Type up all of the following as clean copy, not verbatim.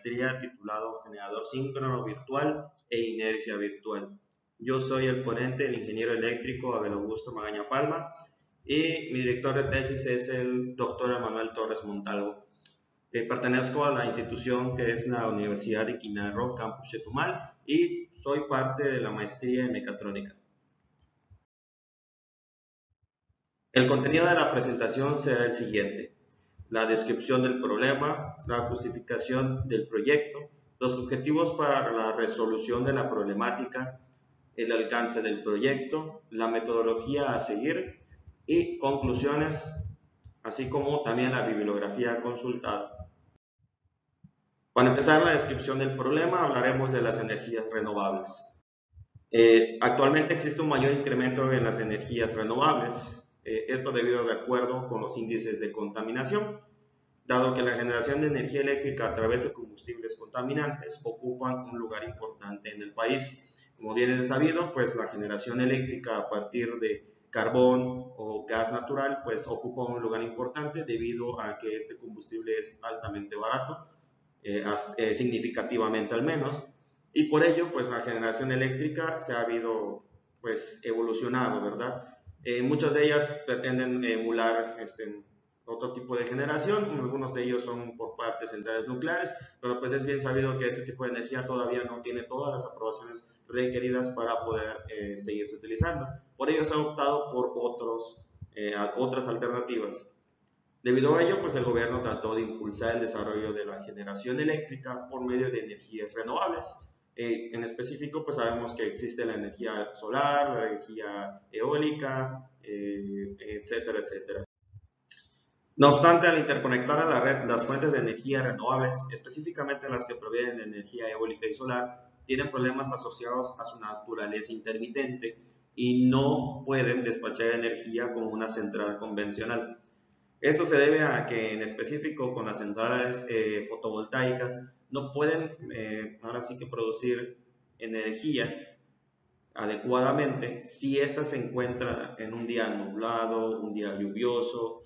maestría titulado Generador Síncrono Virtual e Inercia Virtual. Yo soy el ponente, el ingeniero eléctrico Abel Augusto Magaña Palma, y mi director de tesis es el doctor Emanuel Torres Montalvo. Pertenezco a la institución que es la Universidad de Quintana Roo, Campus Chetumal, y soy parte de la maestría en mecatrónica. El contenido de la presentación será el siguiente: la descripción del problema, la justificación del proyecto, los objetivos para la resolución de la problemática, el alcance del proyecto, la metodología a seguir y conclusiones, así como también la bibliografía consultada. Para empezar la descripción del problema, hablaremos de las energías renovables. Actualmente existe un mayor incremento en las energías renovables, esto debido de acuerdo con los índices de contaminación, dado que la generación de energía eléctrica a través de combustibles contaminantes ocupan un lugar importante en el país. Como bien es sabido, pues la generación eléctrica a partir de carbón o gas natural pues ocupa un lugar importante debido a que este combustible es altamente barato, significativamente al menos, y por ello pues la generación eléctrica se ha habido pues evolucionado, ¿verdad? Muchas de ellas pretenden emular otro tipo de generación, algunos de ellos son por parte de centrales nucleares, pero pues es bien sabido que este tipo de energía todavía no tiene todas las aprobaciones requeridas para poder seguirse utilizando. Por ello se ha optado por otras alternativas. Debido a ello, pues el gobierno trató de impulsar el desarrollo de la generación eléctrica por medio de energías renovables. En específico, pues sabemos que existe la energía solar, la energía eólica, etcétera, etcétera. No obstante, al interconectar a la red las fuentes de energía renovables, específicamente las que provienen de energía eólica y solar, tienen problemas asociados a su naturaleza intermitente y no pueden despachar energía como una central convencional. Esto se debe a que en específico con las centrales fotovoltaicas no pueden ahora sí que producir energía adecuadamente si ésta se encuentra en un día nublado, un día lluvioso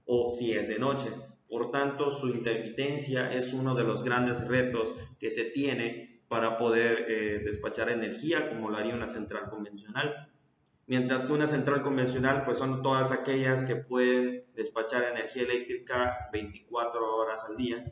o si es de noche. Por tanto, su intermitencia es uno de los grandes retos que se tiene para poder despachar energía como lo haría una central convencional. Mientras que una central convencional pues son todas aquellas que pueden despachar energía eléctrica 24 horas al día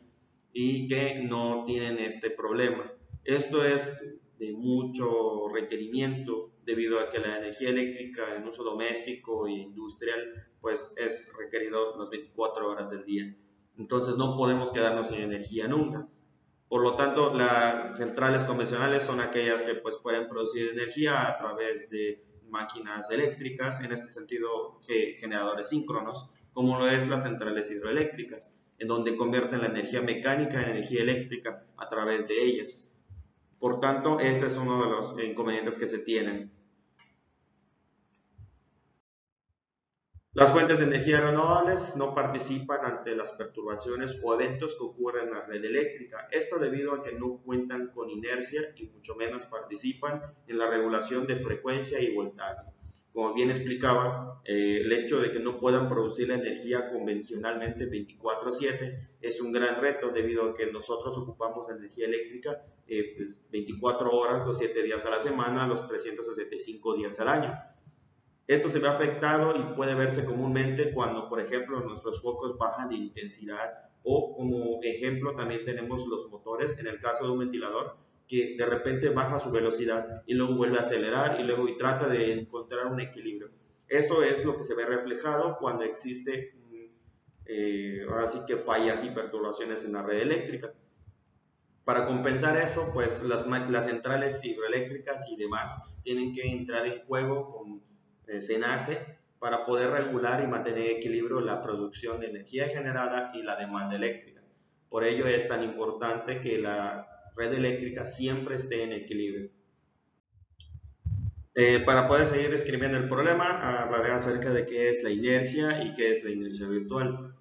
y que no tienen este problema. Esto es de mucho requerimiento debido a que la energía eléctrica en uso doméstico e industrial pues es requerido las 24 horas del día. Entonces no podemos quedarnos sin energía nunca. Por lo tanto, las centrales convencionales son aquellas que pues pueden producir energía a través de máquinas eléctricas, en este sentido generadores síncronos, como lo es las centrales hidroeléctricas, en donde convierten la energía mecánica en energía eléctrica a través de ellas. Por tanto, este es uno de los inconvenientes que se tienen. Las fuentes de energía renovables no participan ante las perturbaciones o eventos que ocurren en la red eléctrica. Esto debido a que no cuentan con inercia y mucho menos participan en la regulación de frecuencia y voltaje. Como bien explicaba, el hecho de que no puedan producir la energía convencionalmente 24/7 es un gran reto debido a que nosotros ocupamos energía eléctrica pues 24 horas, los 7 días a la semana, los 365 días al año. Esto se ve afectado y puede verse comúnmente cuando, por ejemplo, nuestros focos bajan de intensidad o como ejemplo también tenemos los motores, en el caso de un ventilador, que de repente baja su velocidad y luego vuelve a acelerar y luego trata de encontrar un equilibrio. Esto es lo que se ve reflejado cuando existe ahora sí que fallas y perturbaciones en la red eléctrica. Para compensar eso, pues las centrales hidroeléctricas y demás tienen que entrar en juego con SENACE para poder regular y mantener en equilibrio la producción de energía generada y la demanda eléctrica. Por ello es tan importante que la red eléctrica siempre esté en equilibrio. Para poder seguir describiendo el problema, hablaré acerca de qué es la inercia y qué es la inercia virtual.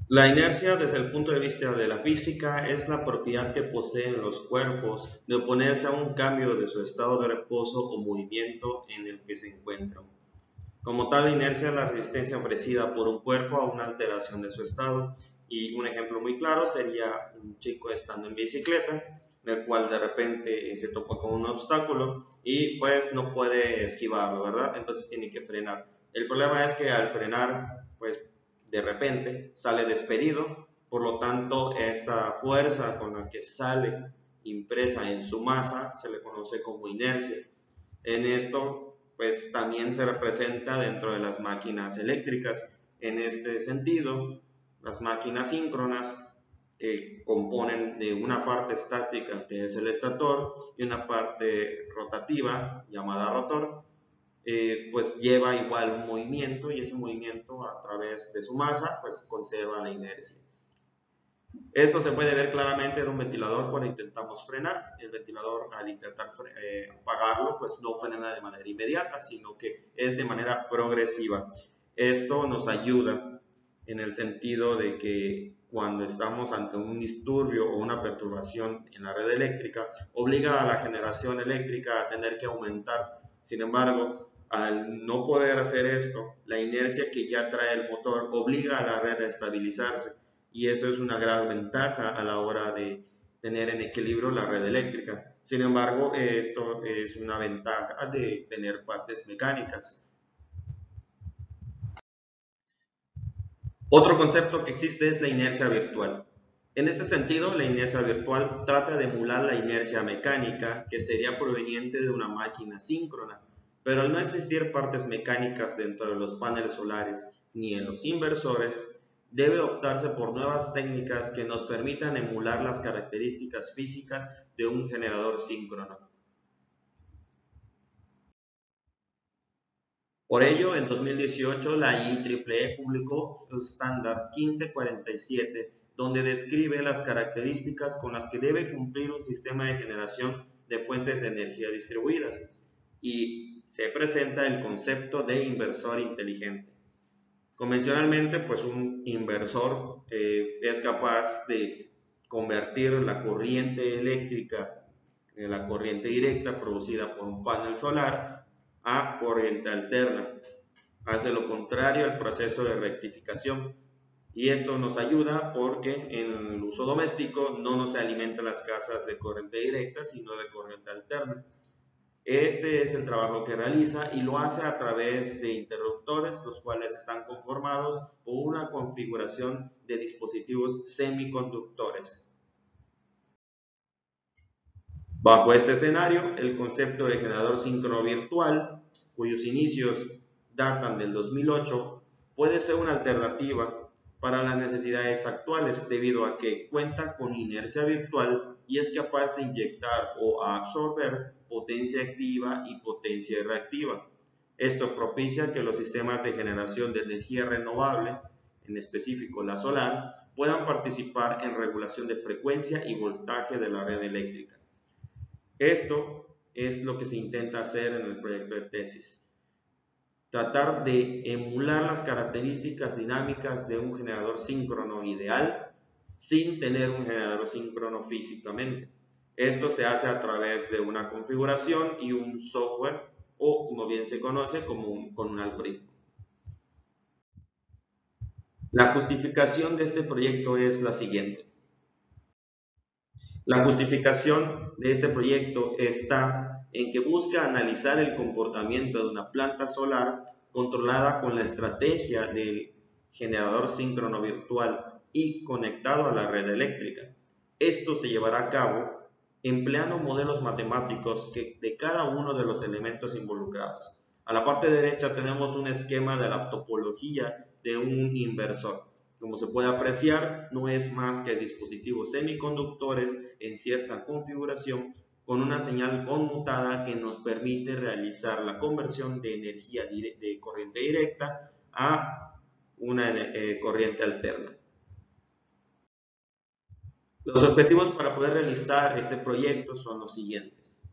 La inercia, desde el punto de vista de la física, es la propiedad que poseen los cuerpos de oponerse a un cambio de su estado de reposo o movimiento en el que se encuentran. Como tal, la inercia es la resistencia ofrecida por un cuerpo a una alteración de su estado, Y un ejemplo muy claro sería un chico estando en bicicleta, en el cual de repente se topa con un obstáculo y pues no puede esquivarlo, ¿verdad? Entonces tiene que frenar. El problema es que al frenar, pues de repente sale despedido, por lo tanto esta fuerza con la que sale impresa en su masa se le conoce como inercia. En esto, pues también se representa dentro de las máquinas eléctricas. En este sentido, las máquinas síncronas que componen de una parte estática, que es el estator, y una parte rotativa, llamada rotor, pues lleva igual un movimiento, y ese movimiento a través de su masa pues conserva la inercia. Esto se puede ver claramente en un ventilador cuando intentamos frenar. El ventilador, al intentar apagarlo, pues no frena de manera inmediata, sino que es de manera progresiva. Esto nos ayuda en el sentido de que cuando estamos ante un disturbio o una perturbación en la red eléctrica, obliga a la generación eléctrica a tener que aumentar. Sin embargo, al no poder hacer esto, la inercia que ya trae el motor obliga a la red a estabilizarse, y eso es una gran ventaja a la hora de tener en equilibrio la red eléctrica. Sin embargo, esto es una ventaja de tener partes mecánicas. Otro concepto que existe es la inercia virtual. En este sentido, la inercia virtual trata de emular la inercia mecánica que sería proveniente de una máquina síncrona, pero al no existir partes mecánicas dentro de los paneles solares ni en los inversores, debe optarse por nuevas técnicas que nos permitan emular las características físicas de un generador síncrono. Por ello, en 2018 la IEEE publicó el estándar 1547, donde describe las características con las que debe cumplir un sistema de generación de fuentes de energía distribuidas, y se presenta el concepto de inversor inteligente. Convencionalmente, pues un inversor es capaz de convertir la corriente eléctrica, la corriente directa producida por un panel solar, a corriente alterna. Hace lo contrario al proceso de rectificación, y esto nos ayuda porque en el uso doméstico no nos alimentan las casas de corriente directa, sino de corriente alterna. Este es el trabajo que realiza y lo hace a través de interruptores, los cuales están conformados por una configuración de dispositivos semiconductores. Bajo este escenario, el concepto de generador síncrono virtual, cuyos inicios datan del 2008, puede ser una alternativa para las necesidades actuales debido a que cuenta con inercia virtual y es capaz de inyectar o absorber potencia activa y potencia reactiva. Esto propicia que los sistemas de generación de energía renovable, en específico la solar, puedan participar en regulación de frecuencia y voltaje de la red eléctrica. Esto es lo que se intenta hacer en el proyecto de tesis. Tratar de emular las características dinámicas de un generador síncrono ideal sin tener un generador síncrono físicamente. Esto se hace a través de una configuración y un software, o como bien se conoce con un algoritmo. La justificación de este proyecto es la siguiente. La justificación de este proyecto está en que busca analizar el comportamiento de una planta solar controlada con la estrategia del generador síncrono virtual y conectado a la red eléctrica. Esto se llevará a cabo empleando modelos matemáticos de cada uno de los elementos involucrados. A la parte derecha tenemos un esquema de la topología de un inversor. Como se puede apreciar, no es más que dispositivos semiconductores en cierta configuración con una señal conmutada que nos permite realizar la conversión de energía de corriente directa a una corriente alterna. Los objetivos para poder realizar este proyecto son los siguientes.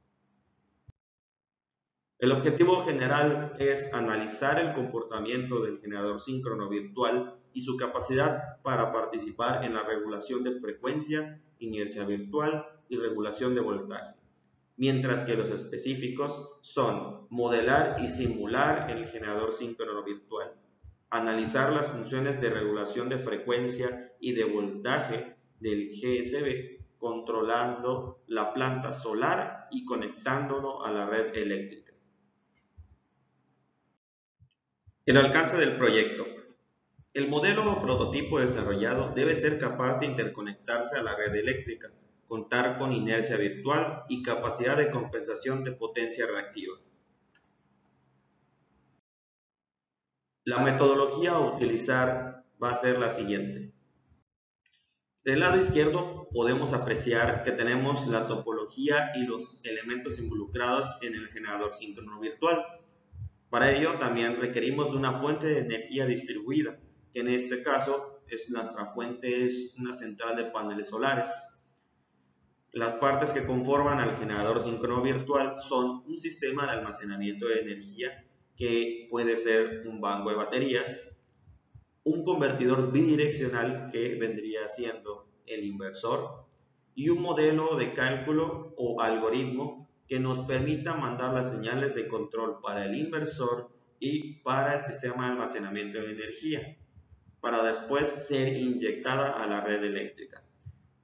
El objetivo general es analizar el comportamiento del generador síncrono virtual y su capacidad para participar en la regulación de frecuencia, inercia virtual y regulación de voltaje, mientras que los específicos son modelar y simular el generador síncrono virtual, analizar las funciones de regulación de frecuencia y de voltaje del GSB, controlando la planta solar y conectándolo a la red eléctrica. El alcance del proyecto. El modelo o prototipo desarrollado debe ser capaz de interconectarse a la red eléctrica, contar con inercia virtual y capacidad de compensación de potencia reactiva. La metodología a utilizar va a ser la siguiente. Del lado izquierdo podemos apreciar que tenemos la topología y los elementos involucrados en el generador síncrono virtual. Para ello también requerimos de una fuente de energía distribuida, que en este caso nuestra fuente es una central de paneles solares. Las partes que conforman al generador síncrono virtual son un sistema de almacenamiento de energía que puede ser un banco de baterías, un convertidor bidireccional que vendría siendo el inversor y un modelo de cálculo o algoritmo que nos permita mandar las señales de control para el inversor y para el sistema de almacenamiento de energía, para después ser inyectada a la red eléctrica.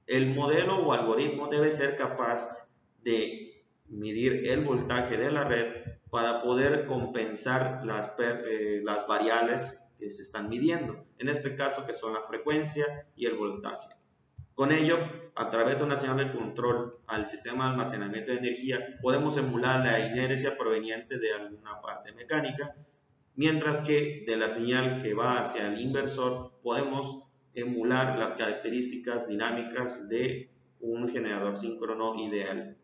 El modelo o algoritmo debe ser capaz de medir el voltaje de la red para poder compensar las variables que se están midiendo, en este caso que son la frecuencia y el voltaje. Con ello, a través de una señal de control al sistema de almacenamiento de energía, podemos emular la inercia proveniente de alguna parte mecánica, mientras que de la señal que va hacia el inversor podemos emular las características dinámicas de un generador síncrono ideal.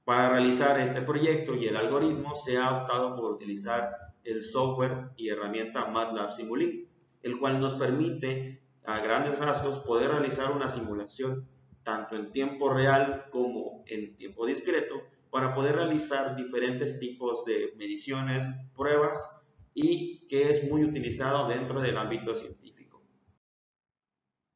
Para realizar este proyecto y el algoritmo se ha optado por utilizar el software y herramienta MATLAB Simulink, el cual nos permite a grandes rasgos poder realizar una simulación tanto en tiempo real como en tiempo discreto para poder realizar diferentes tipos de mediciones, pruebas y que es muy utilizado dentro del ámbito científico.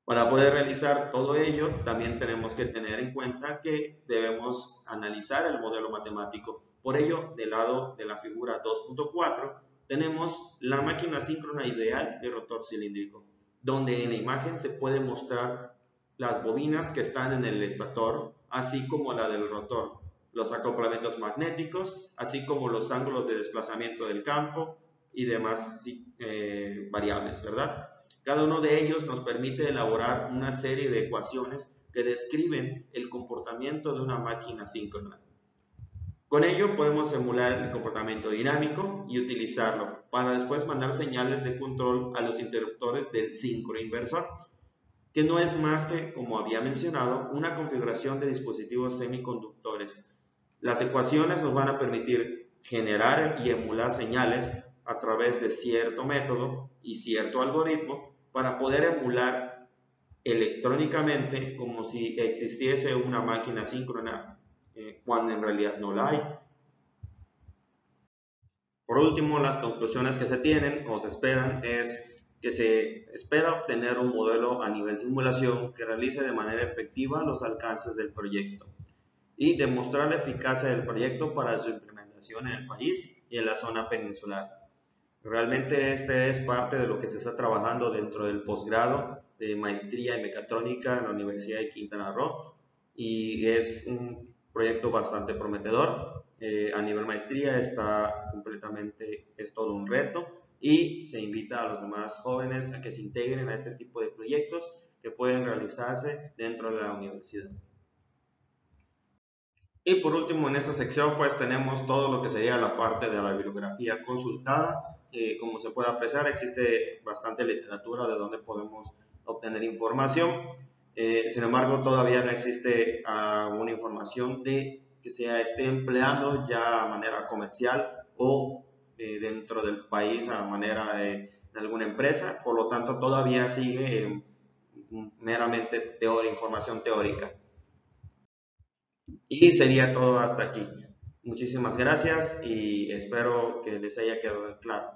Para poder realizar todo ello, también tenemos que tener en cuenta que debemos analizar el modelo matemático. Por ello, del lado de la figura 2.4, tenemos la máquina síncrona ideal de rotor cilíndrico, donde en la imagen se puede mostrar las bobinas que están en el estator, así como la del rotor, los acoplamientos magnéticos, así como los ángulos de desplazamiento del campo y demás variables, ¿verdad? Cada uno de ellos nos permite elaborar una serie de ecuaciones que describen el comportamiento de una máquina síncrona. Con ello podemos emular el comportamiento dinámico y utilizarlo para después mandar señales de control a los interruptores del sincroinversor, que no es más que, como había mencionado, una configuración de dispositivos semiconductores. Las ecuaciones nos van a permitir generar y emular señales a través de cierto método y cierto algoritmo para poder emular electrónicamente como si existiese una máquina síncrona cuando en realidad no la hay. Por último, las conclusiones que se tienen o se esperan es que se espera obtener un modelo a nivel simulación que realice de manera efectiva los alcances del proyecto y demostrar la eficacia del proyecto para su implementación en el país y en la zona peninsular. Realmente este es parte de lo que se está trabajando dentro del posgrado de maestría en mecatrónica en la Universidad de Quintana Roo y es un proyecto bastante prometedor. A nivel maestría está completamente, es todo un reto y se invita a los demás jóvenes a que se integren a este tipo de proyectos que pueden realizarse dentro de la universidad. Y por último, en esta sección pues tenemos todo lo que sería la parte de la bibliografía consultada. Como se puede apreciar, existe bastante literatura de donde podemos obtener información. Sin embargo, todavía no existe una información de que se esté empleando ya a manera comercial o dentro del país a manera de alguna empresa. Por lo tanto, todavía sigue meramente información teórica. Y sería todo hasta aquí. Muchísimas gracias y espero que les haya quedado claro.